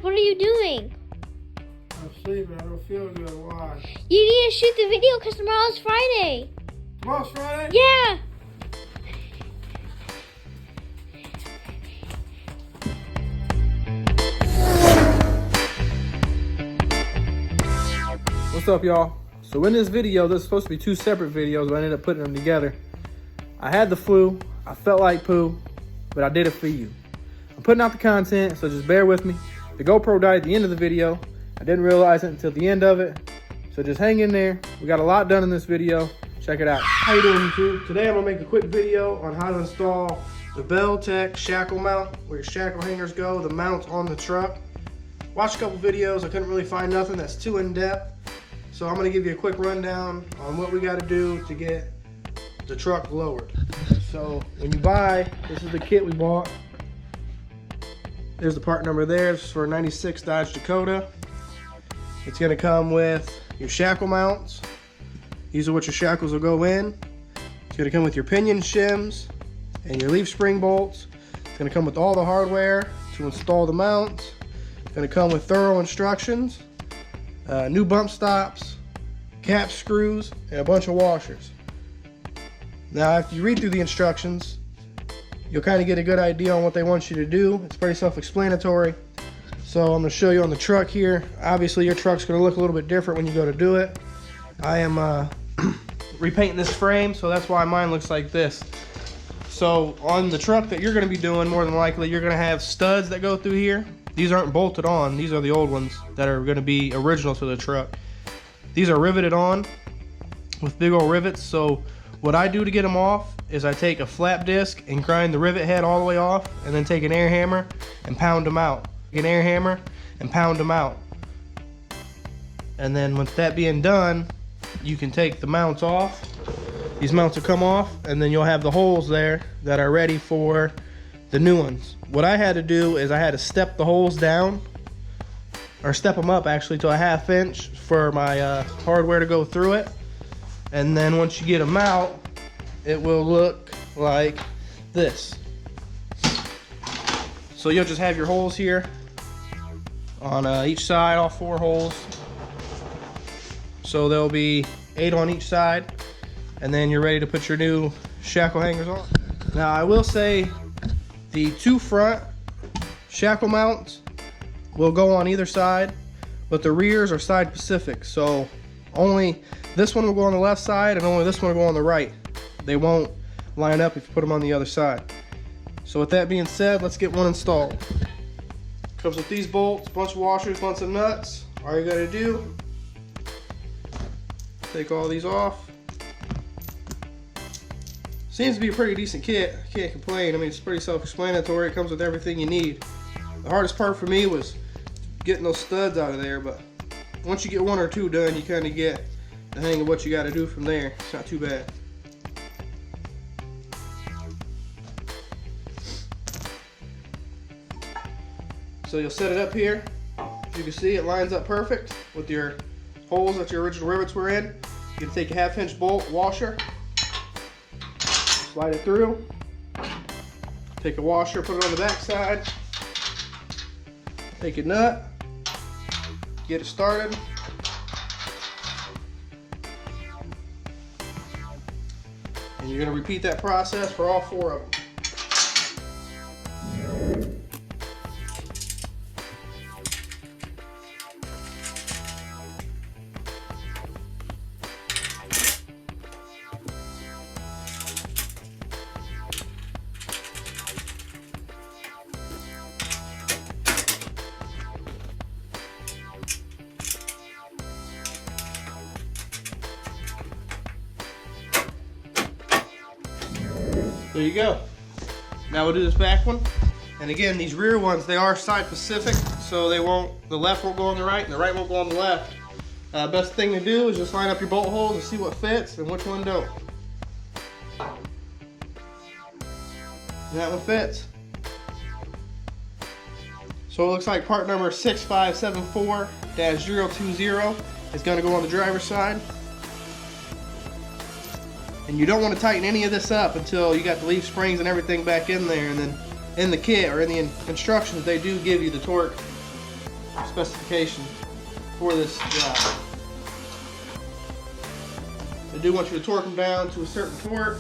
Dad, what are you doing? I'm sleeping. I don't feel good. Why? You need to shoot the video because tomorrow's Friday. Tomorrow's Friday? Yeah. What's up, y'all? So in this video, there's supposed to be two separate videos, but I ended up putting them together. I had the flu. I felt like poo, but I did it for you. I'm putting out the content, so just bear with me. The GoPro died at the end of the video. I didn't realize it until the end of it. So just hang in there. We got a lot done in this video. Check it out. How you doing, YouTube? Today I'm gonna make a quick video on how to install the Beltec shackle mount, where your shackle hangers go, the mount on the truck. Watched a couple videos. I couldn't really find nothing that's too in-depth. So I'm gonna give you a quick rundown on what we gotta do to get the truck lowered. So when you buy, this is the kit we bought. There's the part number there. It's for a 96 Dodge Dakota. It's gonna come with your shackle mounts. These are what your shackles will go in. It's gonna come with your pinion shims and your leaf spring bolts. It's gonna come with all the hardware to install the mounts. It's gonna come with thorough instructions, new bump stops, cap screws, and a bunch of washers. Now, after you read through the instructions, you'll kind of get a good idea on what they want you to do. It's pretty self-explanatory. So I'm gonna show you on the truck here. Obviously, your truck's gonna look a little bit different when you go to do it. I am repainting this frame, so that's why mine looks like this. So on the truck that you're gonna be doing, more than likely, you're gonna have studs that go through here. These aren't bolted on. These are the old ones that are gonna be original to the truck. These are riveted on with big old rivets. So what I do to get them off is I take a flap disc and grind the rivet head all the way off, and then take an air hammer and pound them out. An air hammer and pound them out. And then with that being done, you can take the mounts off. These mounts will come off, and then you'll have the holes there that are ready for the new ones. What I had to do is I had to step the holes down, or step them up actually to a 1/2 inch for my hardware to go through it. And then once you get them out, it will look like this. So you'll just have your holes here on each side, all 4 holes. So there'll be 8 on each side, and then you're ready to put your new shackle hangers on. Now I will say the 2 front shackle mounts will go on either side, but the rears are side specific. So only this one will go on the left side, and only this one will go on the right. They won't line up if you put them on the other side. So with that being said, let's get one installed. Comes with these bolts, bunch of washers, bunch of nuts. All you gotta do, take all these off. Seems to be a pretty decent kit. Can't complain. I mean, it's pretty self-explanatory. It comes with everything you need. The hardest part for me was getting those studs out of there, but once you get 1 or 2 done, you kind of get the hang of what you got to do from there. It's not too bad. So you'll set it up here. As you can see, it lines up perfect with your holes that your original rivets were in. You can take a 1/2 inch bolt washer, slide it through, take a washer, put it on the back side, take a nut, get it started. And you're going to repeat that process for all 4 of them. There you go. Now we'll do this back one. And again, these rear ones, they are side specific, so the left won't go on the right and the right won't go on the left. Best thing to do is just line up your bolt holes and see what fits and which one don't. And that one fits. So it looks like part number 6574-020 is going to go on the driver's side. And you don't want to tighten any of this up until you got the leaf springs and everything back in there. And then in the kit or in the instructions, they do give you the torque specifications for this job. They do want you to torque them down to a certain torque.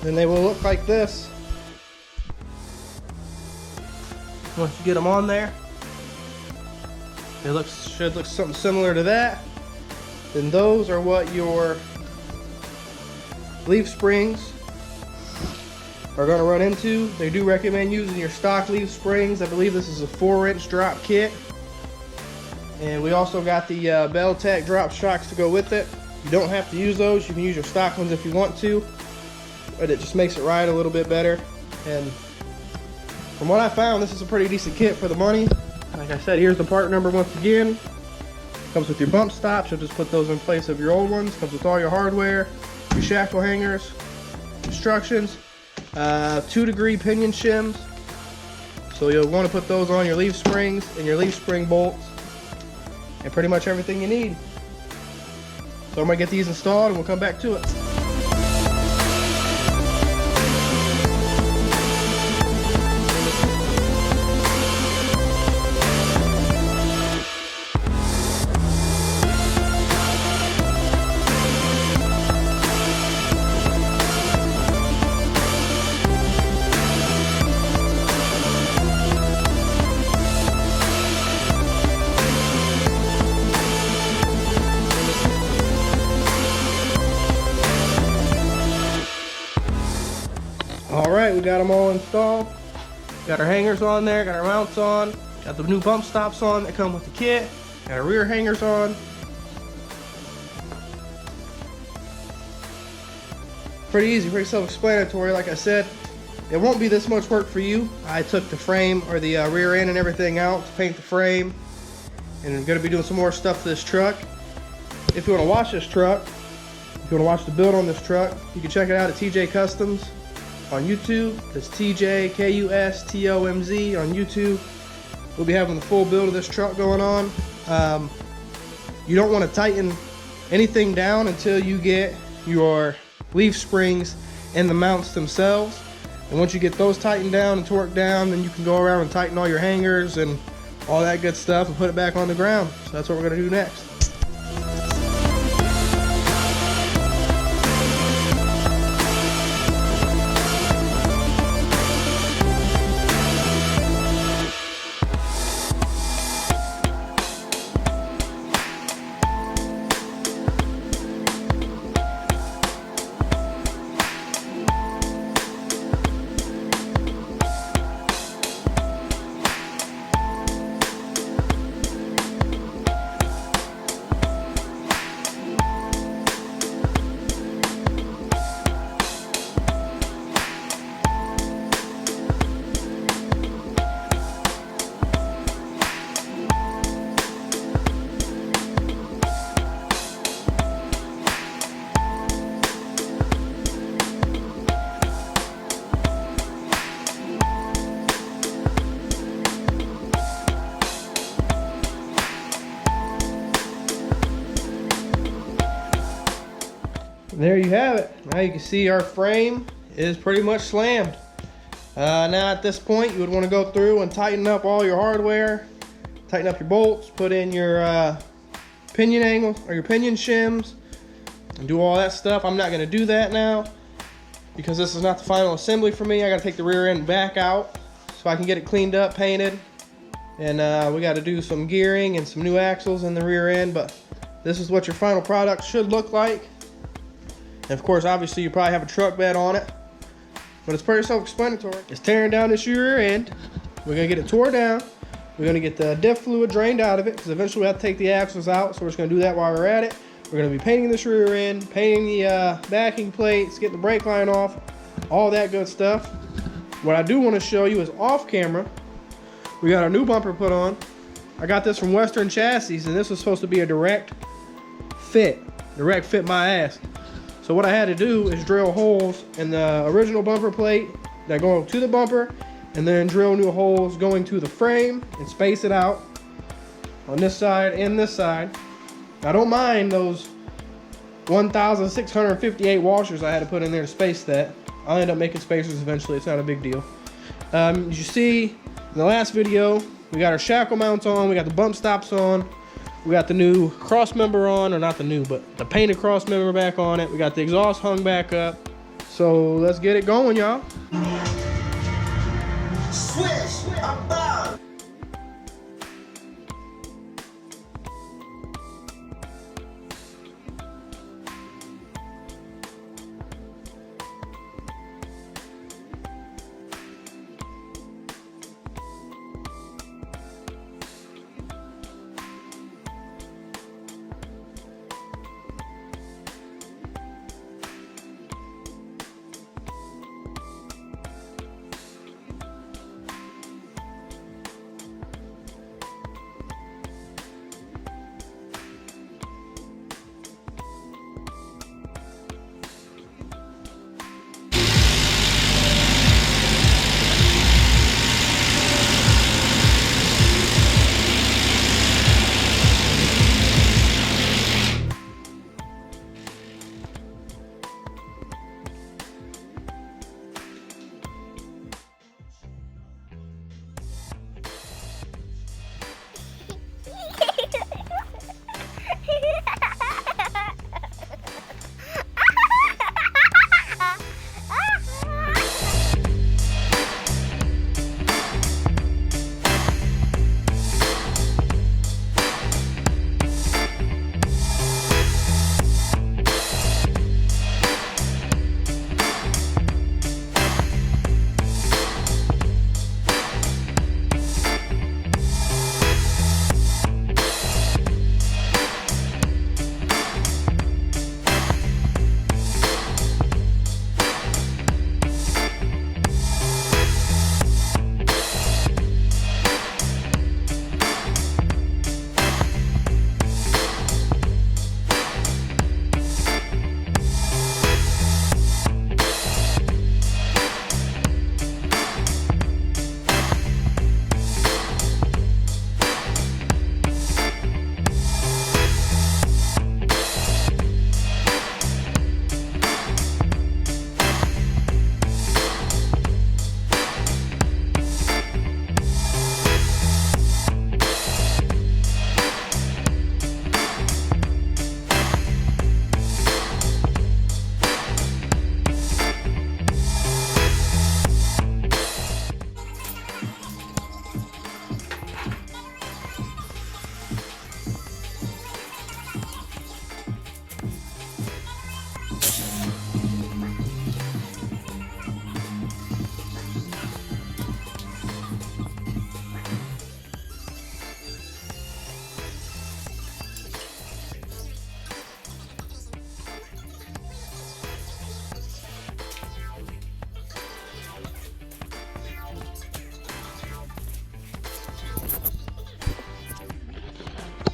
Then they will look like this once you get them on there. It should look something similar to that. Then those are what your leaf springs are going to run into. They do recommend using your stock leaf springs. I believe this is a 4-inch drop kit. And we also got the Bell-Tech drop shocks to go with it. You don't have to use those. You can use your stock ones if you want to. But it just makes it ride a little bit better. And from what I found, this is a pretty decent kit for the money. Like I said, here's the part number once again. Comes with your bump stops. You'll just put those in place of your old ones. Comes with all your hardware, your shackle hangers, instructions, 2-degree pinion shims. So you'll want to put those on your leaf springs and your leaf spring bolts, and pretty much everything you need. So I'm gonna get these installed and we'll come back to it. Alright, we got them all installed. Got our hangers on there, got our mounts on, got the new bump stops on that come with the kit, got our rear hangers on. Pretty easy, pretty self-explanatory. Like I said, it won't be this much work for you. I took the frame or the rear end and everything out to paint the frame, and I'm going to be doing some more stuff to this truck. If you want to watch this truck, if you want to watch the build on this truck, you can check it out at TJ Customs on YouTube. That's TJ Customz on YouTube. We'll be having the full build of this truck going on. You don't want to tighten anything down until you get your leaf springs and the mounts themselves. And once you get those tightened down and torqued down, then you can go around and tighten all your hangers and all that good stuff and put it back on the ground. So that's what we're going to do next. There you have it. Now you can see our frame is pretty much slammed. Now at this point you would want to go through and tighten up all your hardware, tighten up your bolts, put in your pinion angle or your pinion shims, and do all that stuff. I'm not going to do that now because this is not the final assembly for me. I got to take the rear end back out so I can get it cleaned up, painted, and we got to do some gearing and some new axles in the rear end. But this is what your final product should look like. And of course, obviously, you probably have a truck bed on it, but it's pretty self-explanatory. It's tearing down this rear end. We're gonna get it tore down. We're gonna get the diff fluid drained out of it because eventually we have to take the axles out. So we're just gonna do that while we're at it. We're going to be painting this rear end, painting the backing plates, getting the brake line off, all that good stuff. What I do want to show you is off camera. We got our new bumper put on. I got this from Western Chassis, and this was supposed to be a direct fit my ass. So what I had to do is drill holes in the original bumper plate that go to the bumper, and then drill new holes going to the frame and space it out on this side and this side. I don't mind those 1,658 washers I had to put in there to space that. I'll end up making spacers eventually, it's not a big deal. As you see in the last video, we got our shackle mounts on, we got the bump stops on, we got the new cross member on, or not the new, but the painted cross member back on it. We got the exhaust hung back up. So let's get it going, y'all. Switch about.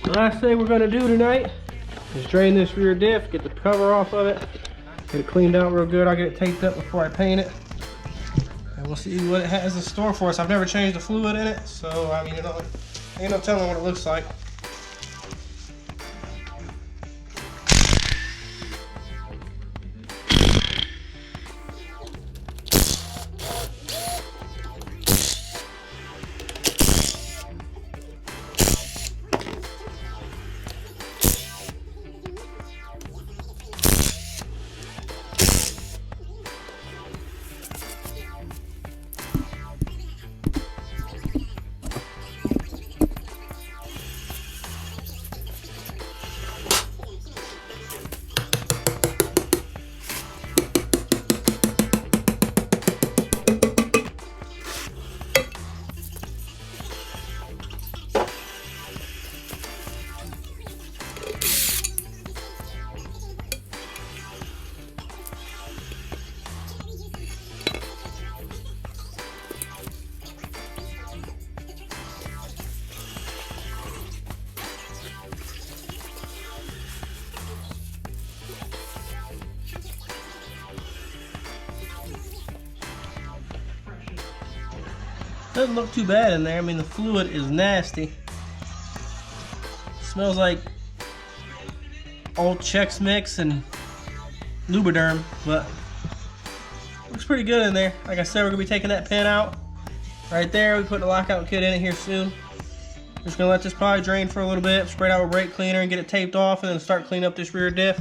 The last thing we're gonna do tonight is drain this rear diff, get the cover off of it, get it cleaned out real good. I'll get it taped up before I paint it. And we'll see what it has in store for us. I've never changed the fluid in it, so I mean, ain't no telling what it looks like. Doesn't look too bad in there. I mean, the fluid is nasty. Smells like old Chex Mix and Lubriderm, but looks pretty good in there. Like I said, we're gonna be taking that pin out right there. We put the lockout kit in it here soon. Just gonna let this probably drain for a little bit, spray it out with brake cleaner and get it taped off, and then start cleaning up this rear diff.